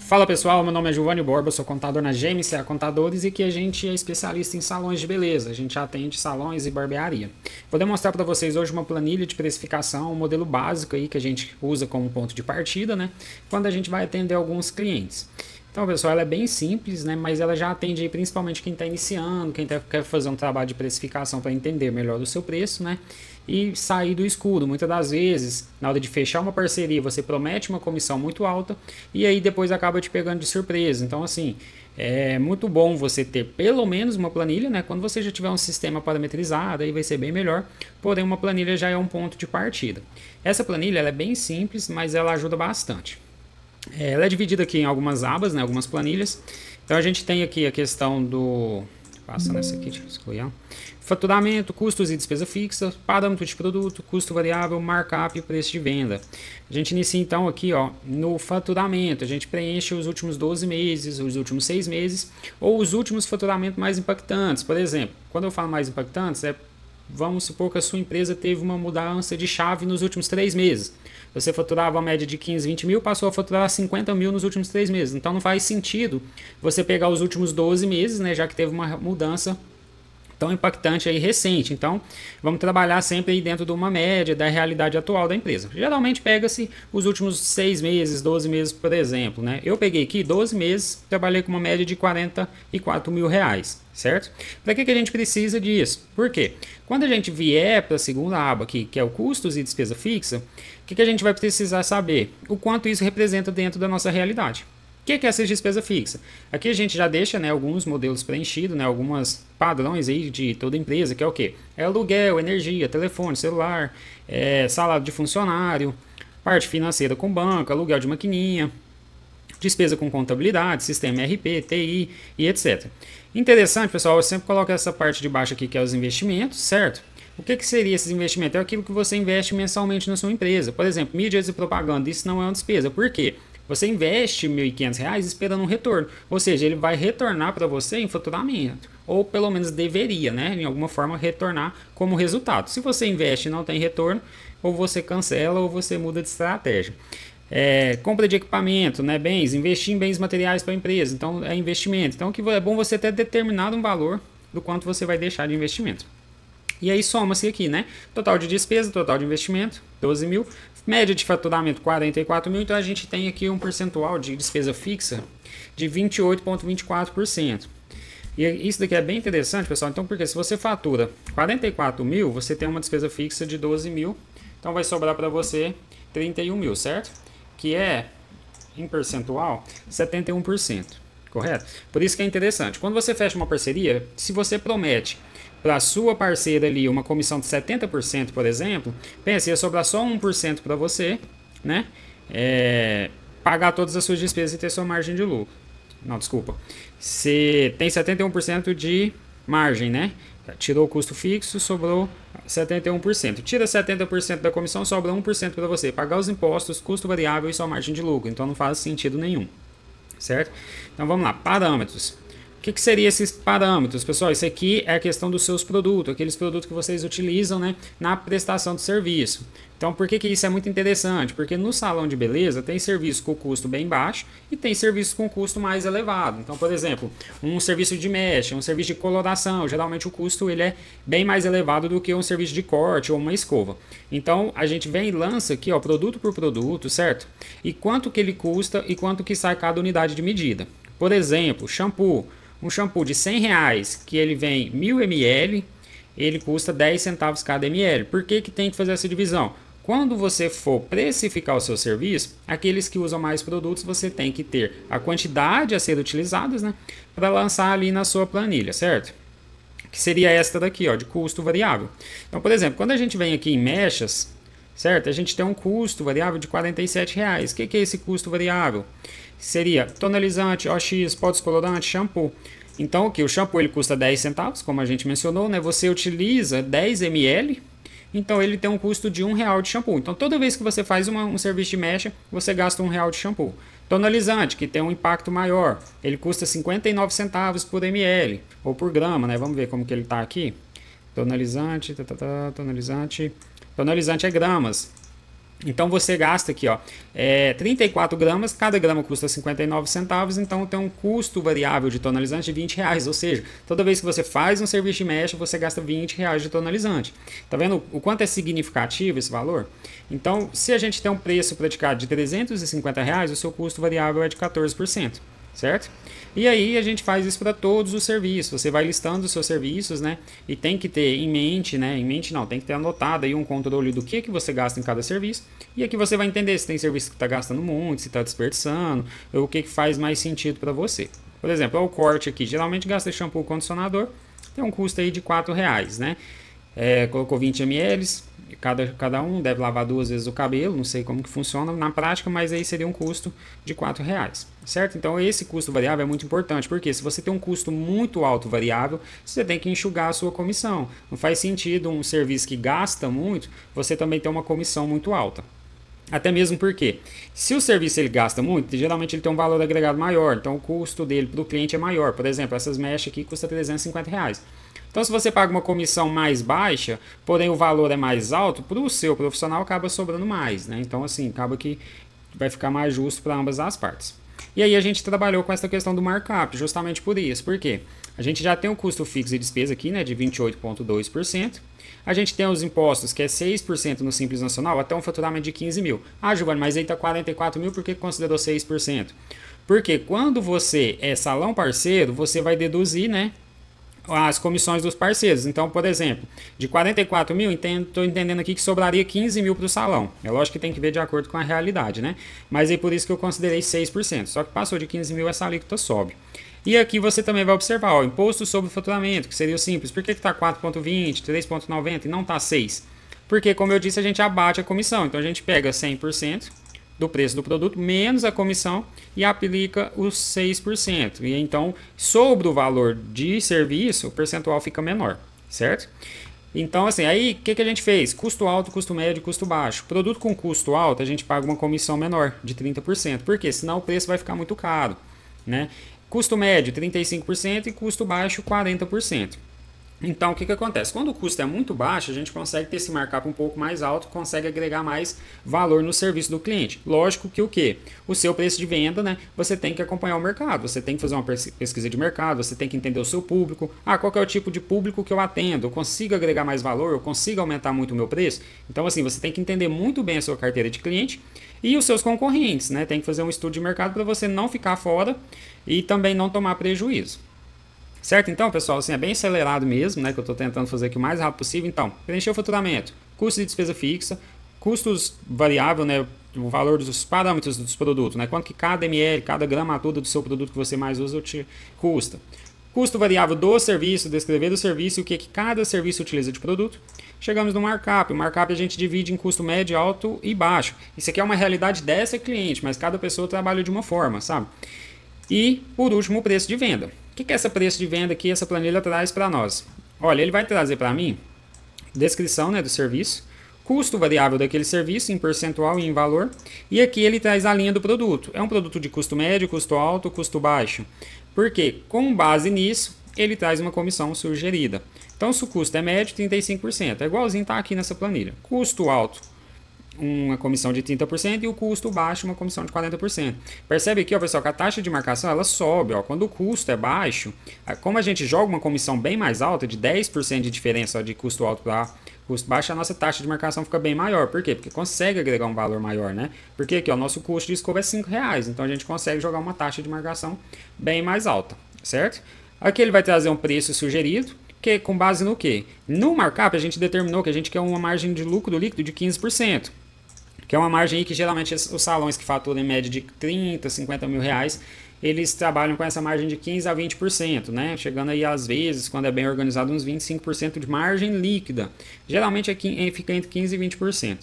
Fala pessoal, meu nome é Giovanni Borba, sou contador na GMCA Contadores e aqui a gente é especialista em salões de beleza, a gente atende salões e barbearia. Vou demonstrar para vocês hoje uma planilha de precificação, um modelo básico aí que a gente usa como ponto de partida, né, quando a gente vai atender alguns clientes. Então pessoal, ela é bem simples, né, mas ela já atende aí principalmente quem está iniciando, quem quer fazer um trabalho de precificação para entender melhor o seu preço, né, e sair do escuro. Muitas das vezes, na hora de fechar uma parceria, você promete uma comissão muito alta e aí depois acaba te pegando de surpresa. Então, assim, é muito bom você ter pelo menos uma planilha, né? Quando você já tiver um sistema parametrizado, aí vai ser bem melhor. Porém, uma planilha já é um ponto de partida. Essa planilha ela é bem simples, mas ela ajuda bastante. Ela é dividida aqui em algumas abas, né? Algumas planilhas. Então, a gente tem aqui a questão do... Passando essa aqui, deixa eu excluir. Faturamento, custos e despesa fixa, parâmetro de produto, custo variável, markup e preço de venda. A gente inicia então aqui ó, no faturamento, a gente preenche os últimos 12 meses, os últimos 6 meses, ou os últimos faturamentos mais impactantes. Por exemplo, quando eu falo mais impactantes, vamos supor que a sua empresa teve uma mudança de chave nos últimos 3 meses. Você faturava a média de 15, 20 mil, passou a faturar 50 mil nos últimos 3 meses. Então não faz sentido você pegar os últimos 12 meses, né, já que teve uma mudança tão impactante aí recente. Então vamos trabalhar sempre aí dentro de uma média da realidade atual da empresa. Geralmente pega-se os últimos 6 meses, 12 meses, por exemplo, né? Eu peguei aqui 12 meses, trabalhei com uma média de 44 mil reais, certo? Para que a gente precisa disso? Por quê? Quando a gente vier para a segunda aba aqui, que é o custos e despesa fixa, o que a gente vai precisar saber? O quanto isso representa dentro da nossa realidade. O que é essa despesa fixa? Aqui a gente já deixa, né, alguns modelos preenchidos, né, algumas padrões aí de toda empresa, que é o quê? É aluguel, energia, telefone, celular, salário de funcionário, parte financeira com banco, aluguel de maquininha, despesa com contabilidade, sistema ERP, TI e etc. Interessante, pessoal, eu sempre coloco essa parte de baixo aqui que é os investimentos, certo? O que seria esses investimentos? É aquilo que você investe mensalmente na sua empresa. Por exemplo, mídias e propaganda, isso não é uma despesa. Por quê? Você investe R$ 1.500 esperando um retorno, ou seja, ele vai retornar para você em faturamento, ou pelo menos deveria, né, em alguma forma retornar como resultado. Se você investe e não tem retorno, ou você cancela ou você muda de estratégia. Compra de equipamento, né, bens, investir em bens materiais para a empresa, então é investimento. Então é bom você ter determinado um valor do quanto você vai deixar de investimento. E aí soma-se aqui, né? Total de despesa, total de investimento, 12 mil. Média de faturamento, 44 mil. Então a gente tem aqui um percentual de despesa fixa de 28,24%. E isso daqui é bem interessante, pessoal. Então, porque se você fatura 44 mil, você tem uma despesa fixa de 12 mil. Então vai sobrar para você 31 mil, certo? Que é, em percentual, 71%. Correto? Por isso que é interessante. Quando você fecha uma parceria, se você promete para a sua parceira ali uma comissão de 70%, por exemplo, pense, ia sobrar só 1% para você, né? Pagar todas as suas despesas e ter sua margem de lucro. Não, desculpa. Você tem 71% de margem, né? Tirou o custo fixo, sobrou 71%. Tira 70% da comissão, sobra 1% para você. Pagar os impostos, custo variável e sua margem de lucro. Então não faz sentido nenhum. Certo? Então vamos lá, parâmetros. O que seriam esses parâmetros? Pessoal, isso aqui é a questão dos seus produtos, aqueles produtos que vocês utilizam, né, na prestação do serviço. Então, por que isso é muito interessante? Porque no salão de beleza tem serviço com custo bem baixo e tem serviço com custo mais elevado. Então, por exemplo, um serviço de mecha, um serviço de coloração, geralmente o custo ele é bem mais elevado do que um serviço de corte ou uma escova. Então, a gente vem e lança aqui, ó, produto por produto, certo? E quanto que ele custa e quanto que sai cada unidade de medida. Por exemplo, shampoo. Um shampoo de R$100 que ele vem 1000 ml, ele custa 10 centavos cada ml. Por que tem que fazer essa divisão? Quando você for precificar o seu serviço, aqueles que usam mais produtos, você tem que ter a quantidade a ser utilizadas, né, para lançar ali na sua planilha, certo? Que seria esta daqui, ó, de custo variável. Então, por exemplo, quando a gente vem aqui em mechas, certo? A gente tem um custo variável de R$47. O que é esse custo variável? Seria tonalizante, OX, pó descolorante, shampoo. Então aqui o shampoo ele custa 10 centavos, como a gente mencionou, né? Você utiliza 10 ml, então ele tem um custo de R$1 de shampoo. Então toda vez que você faz um serviço de mecha, você gasta R$1 de shampoo. Tonalizante, que tem um impacto maior, ele custa 59 centavos por ml, ou por grama, né? Vamos ver como que ele está aqui. Tonalizante, tonalizante é gramas. Então você gasta aqui, ó, 34 gramas, cada grama custa 59 centavos, então tem um custo variável de tonalizante de 20 reais, ou seja, toda vez que você faz um serviço de mecha, você gasta 20 reais de tonalizante. Tá vendo o quanto é significativo esse valor? Então, se a gente tem um preço praticado de 350 reais, o seu custo variável é de 14%. Certo? E aí a gente faz isso para todos os serviços. Você vai listando os seus serviços, né? E tem que ter em mente, né? Em mente não, tem que ter anotado aí um controle do que você gasta em cada serviço. E aqui você vai entender se tem serviço que está gastando muito, se está desperdiçando, ou o que faz mais sentido para você. Por exemplo, o corte aqui, geralmente gasta shampoo condicionador, tem um custo aí de R$4, né? Colocou 20 ml, cada um deve lavar 2 vezes o cabelo, não sei como que funciona na prática, mas aí seria um custo de R$4, certo? Então esse custo variável é muito importante, porque se você tem um custo muito alto variável, você tem que enxugar a sua comissão. Não faz sentido um serviço que gasta muito, você também ter uma comissão muito alta. Até mesmo porque, se o serviço ele gasta muito, geralmente ele tem um valor agregado maior, então o custo dele para o cliente é maior. Por exemplo, essas mechas aqui custam R$350. Então, se você paga uma comissão mais baixa, porém o valor é mais alto, para o seu profissional acaba sobrando mais, né? Então, assim, acaba que vai ficar mais justo para ambas as partes. E aí a gente trabalhou com essa questão do markup, justamente por isso. Por quê? A gente já tem um custo fixo de despesa aqui, né, de 28,2%. A gente tem os impostos, que é 6% no Simples Nacional, até um faturamento de 15 mil. Ah, Giovanni, mas aí está 44 mil, por que considerou 6%? Porque quando você é salão parceiro, você vai deduzir, né, as comissões dos parceiros. Então, por exemplo, de 44 mil, estou entendendo aqui que sobraria 15 mil para o salão. É lógico que tem que ver de acordo com a realidade, né? Mas é por isso que eu considerei 6%. Só que passou de 15 mil, essa alíquota sobe. E aqui você também vai observar, ó, imposto sobre o faturamento, que seria o simples. Por que está 4,20, 3,90 e não está 6? Porque, como eu disse, a gente abate a comissão. Então, a gente pega 100% do preço do produto, menos a comissão, e aplica os 6%. E então, sobre o valor de serviço, o percentual fica menor, certo? Então, assim, aí o que a gente fez? Custo alto, custo médio, custo baixo. Produto com custo alto, a gente paga uma comissão menor, de 30%. Por quê? Senão o preço vai ficar muito caro, né? Custo médio, 35% e custo baixo, 40%. Então, o que acontece? Quando o custo é muito baixo, a gente consegue ter esse markup um pouco mais alto, consegue agregar mais valor no serviço do cliente. Lógico que o quê? O seu preço de venda, né? Você tem que acompanhar o mercado, você tem que fazer uma pesquisa de mercado, você tem que entender o seu público. Ah, qual que é o tipo de público que eu atendo? Eu consigo agregar mais valor? Eu consigo aumentar muito o meu preço? Então, assim, você tem que entender muito bem a sua carteira de cliente e os seus concorrentes, né? Tem que fazer um estudo de mercado para você não ficar fora e também não tomar prejuízo. Certo? Então, pessoal, assim, é bem acelerado mesmo, né? Que eu estou tentando fazer aqui o mais rápido possível. Então, preencher o faturamento, custo de despesa fixa, custos variável, né? O valor dos parâmetros dos produtos, né? Quanto que cada ml, cada gramatura do seu produto que você mais usa te custa. Custo variável do serviço, descrever o serviço e o que cada serviço utiliza de produto. Chegamos no markup. O markup a gente divide em custo médio, alto e baixo. Isso aqui é uma realidade dessa cliente, mas cada pessoa trabalha de uma forma, sabe? E, por último, o preço de venda. O que é esse preço de venda que essa planilha traz para nós? Olha, ele vai trazer para mim descrição, né, do serviço, custo variável daquele serviço em percentual e em valor, e aqui ele traz a linha do produto. É um produto de custo médio, custo alto, custo baixo. Porque, com base nisso, ele traz uma comissão sugerida. Então, se o custo é médio, 35%. É igualzinho está aqui nessa planilha. Custo alto, uma comissão de 30% e o custo baixo, uma comissão de 40%. Percebe aqui, ó, pessoal, que a taxa de marcação ela sobe. Ó, quando o custo é baixo, como a gente joga uma comissão bem mais alta, de 10% de diferença ó, de custo alto para custo baixo, a nossa taxa de marcação fica bem maior. Por quê? Porque consegue agregar um valor maior, né? Porque aqui, ó, nosso custo de escova é R$5, então a gente consegue jogar uma taxa de marcação bem mais alta, certo? Aqui ele vai trazer um preço sugerido, que com base no quê? No markup a gente determinou que a gente quer uma margem de lucro líquido de 15%. Que é uma margem aí que geralmente os salões que faturam em média de 30, 50 mil reais, eles trabalham com essa margem de 15 a 20%, né? Chegando aí às vezes, quando é bem organizado, uns 25% de margem líquida. Geralmente aqui fica entre 15 e 20%.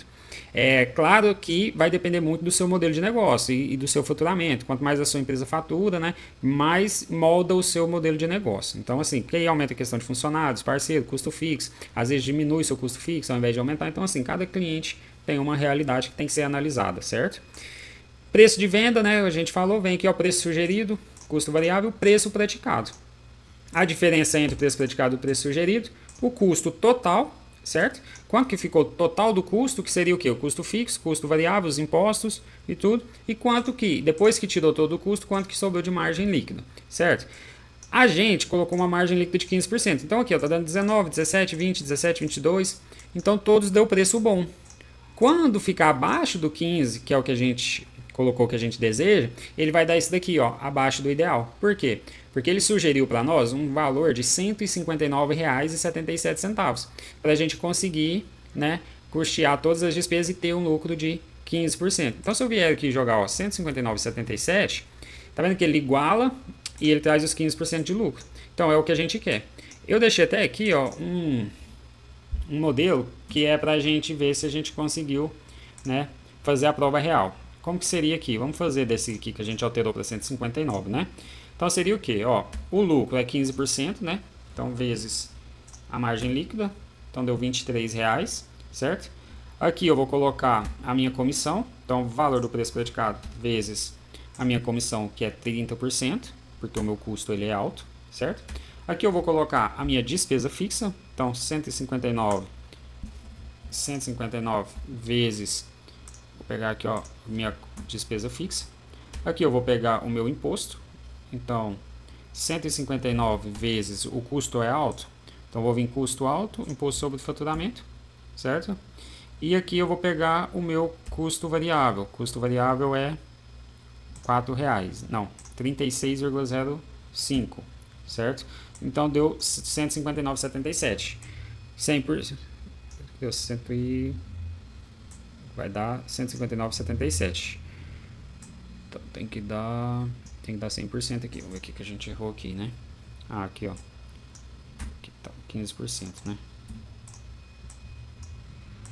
É claro que vai depender muito do seu modelo de negócio e do seu faturamento. Quanto mais a sua empresa fatura, né, mais molda o seu modelo de negócio. Então, assim, porque aí aumenta a questão de funcionários, parceiro, custo fixo. Às vezes diminui seu custo fixo ao invés de aumentar. Então, assim, cada cliente tem uma realidade que tem que ser analisada, certo? Preço de venda, né, a gente falou, vem aqui o preço sugerido, custo variável, preço praticado. A diferença entre o preço praticado e o preço sugerido, o custo total, certo? Quanto que ficou o total do custo, que seria o quê? O custo fixo, custo variável, os impostos e tudo. E quanto que, depois que tirou todo o custo, quanto que sobrou de margem líquida, certo? A gente colocou uma margem líquida de 15%. Então aqui, ó, tá dando 19, 17, 20, 17, 22. Então todos deu preço bom. Quando ficar abaixo do 15, que é o que a gente colocou que a gente deseja, ele vai dar isso daqui, ó, abaixo do ideal. Por quê? Porque ele sugeriu para nós um valor de R$ 159,77 para a gente conseguir, né, custear todas as despesas e ter um lucro de 15%. Então, se eu vier aqui jogar, ó, 159,77, tá vendo que ele iguala e ele traz os 15% de lucro. Então, é o que a gente quer. Eu deixei até aqui, ó, um modelo que é para a gente ver se a gente conseguiu, né, fazer a prova real. Como que seria aqui? Vamos fazer desse aqui que a gente alterou para 159, né? Então seria o que? Ó, o lucro é 15%, né? Então vezes a margem líquida, então deu R$23, certo? Aqui eu vou colocar a minha comissão, então o valor do preço praticado vezes a minha comissão, que é 30%, porque o meu custo ele é alto, certo? Aqui eu vou colocar a minha despesa fixa, então 159 vezes, vou pegar aqui, ó, minha despesa fixa. Aqui eu vou pegar o meu imposto, então 159 vezes o custo é alto, então vou vir custo alto, imposto sobre faturamento, certo? E aqui eu vou pegar o meu custo variável é R$4, não, 36,05, certo? Então deu 159,77. 100%. Deu 100 e vai dar 159,77. Então tem que dar 100% aqui. Vamos ver o que a gente errou aqui, né? Ah, aqui, ó. Aqui tá 15%, né?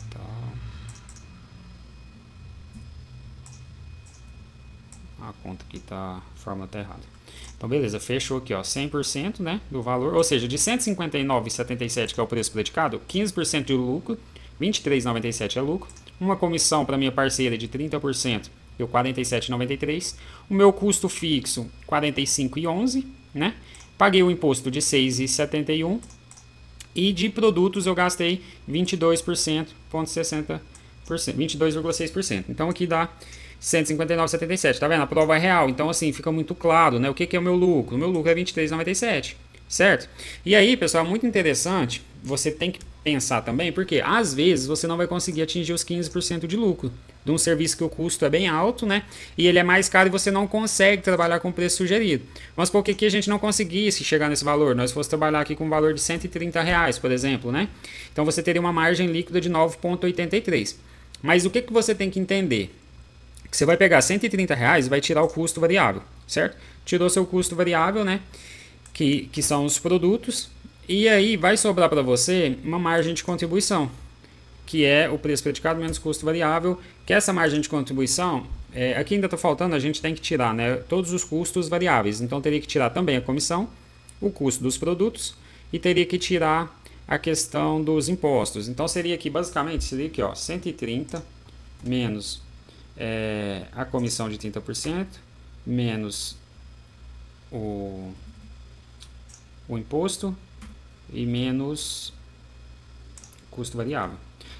Tá. A conta aqui tá, a fórmula tá errada. Então beleza, fechou aqui, ó, 100%, né, do valor, ou seja, de 159,77 que é o preço praticado, 15% de lucro, 23,97 é lucro, uma comissão para minha parceira de 30%, deu 47,93, o meu custo fixo 45,11, né? Paguei o imposto de 6,71 e de produtos eu gastei 22,60%, 22,6%. Então aqui dá 159,77, tá vendo? A prova é real, então assim, fica muito claro, né? O que é o meu lucro? O meu lucro é 23,97, certo? E aí, pessoal, é muito interessante, você tem que pensar também, porque às vezes você não vai conseguir atingir os 15% de lucro de um serviço que o custo é bem alto, né? E ele é mais caro e você não consegue trabalhar com o preço sugerido. Mas por que a gente não conseguisse chegar nesse valor? Nós fosse trabalhar aqui com um valor de R$130, por exemplo, né? Então você teria uma margem líquida de 9,83. Mas o que você tem que entender? Que você vai pegar R$130 e vai tirar o custo variável, certo? Tirou seu custo variável, né? Que são os produtos. E aí vai sobrar para você uma margem de contribuição, que é o preço praticado menos custo variável. Que essa margem de contribuição, aqui ainda está faltando, a gente tem que tirar, né, todos os custos variáveis. Então teria que tirar também a comissão, o custo dos produtos e teria que tirar a questão dos impostos. Então seria aqui, basicamente, seria aqui, ó, 130 menos a comissão de 30%, menos o imposto e menos custo variável.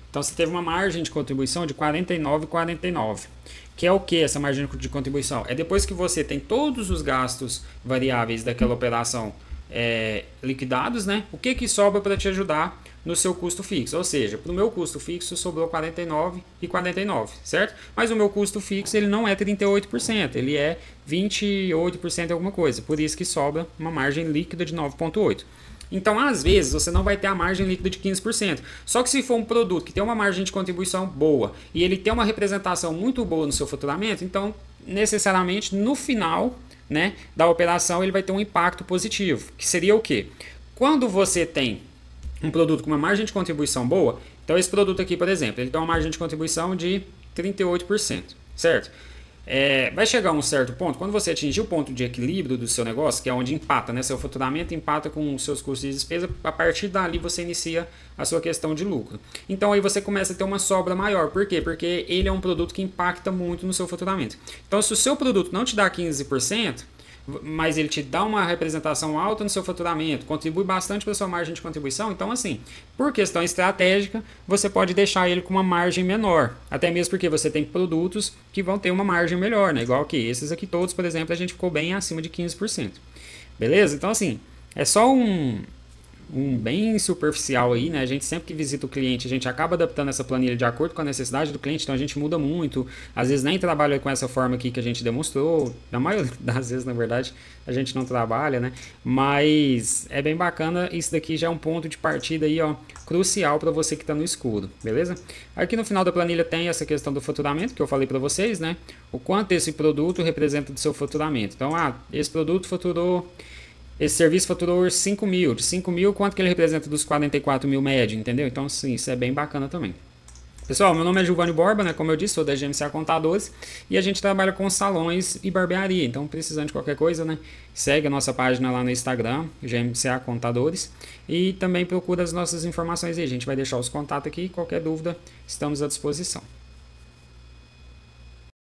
Então você teve uma margem de contribuição de 49,49. Que é o que essa margem de contribuição? É depois que você tem todos os gastos variáveis daquela operação liquidados, né? O que sobra para te ajudar no seu custo fixo? Ou seja, para o meu custo fixo sobrou 49,49, certo? Mas o meu custo fixo ele não é 38%, ele é 28% alguma coisa. Por isso que sobra uma margem líquida de 9,8%. Então, às vezes, você não vai ter a margem líquida de 15%. Só que se for um produto que tem uma margem de contribuição boa e ele tem uma representação muito boa no seu faturamento, então, necessariamente, no final, né, da operação, ele vai ter um impacto positivo. Que seria o quê? Quando você tem um produto com uma margem de contribuição boa, então esse produto aqui, por exemplo, ele tem uma margem de contribuição de 38%, certo? Vai chegar a um certo ponto, quando você atingir o ponto de equilíbrio do seu negócio, que é onde empata, né, seu faturamento empata com os seus custos de despesa, a partir dali você inicia a sua questão de lucro. Então aí você começa a ter uma sobra maior. Por quê? Porque ele é um produto que impacta muito no seu faturamento. Então se o seu produto não te dá 15%, mas ele te dá uma representação alta no seu faturamento, contribui bastante para a sua margem de contribuição. Então, assim, por questão estratégica, você pode deixar ele com uma margem menor, até mesmo porque você tem produtos que vão ter uma margem melhor, né? Igual que esses aqui todos, por exemplo, a gente ficou bem acima de 15%. Beleza? Então, assim, é só um bem superficial aí, né? A gente sempre que visita o cliente, a gente acaba adaptando essa planilha de acordo com a necessidade do cliente, então a gente muda muito. Às vezes nem trabalha com essa forma aqui que a gente demonstrou, na maioria das vezes, na verdade, a gente não trabalha, né? Mas é bem bacana, isso daqui já é um ponto de partida aí, ó, crucial para você que está no escuro, beleza? Aqui no final da planilha tem essa questão do faturamento, que eu falei para vocês, né? O quanto esse produto representa do seu faturamento. Então, esse produto faturou... Esse serviço faturou 5 mil. De 5 mil, quanto que ele representa dos 44 mil médio, entendeu? Então, sim, isso é bem bacana também. Pessoal, meu nome é Giovanni Borba, né? Como eu disse, sou da GMCA Contadores e a gente trabalha com salões e barbearia. Então, precisando de qualquer coisa, né? Segue a nossa página lá no Instagram, GMCA Contadores, e também procura as nossas informações aí. A gente vai deixar os contatos aqui. Qualquer dúvida, estamos à disposição.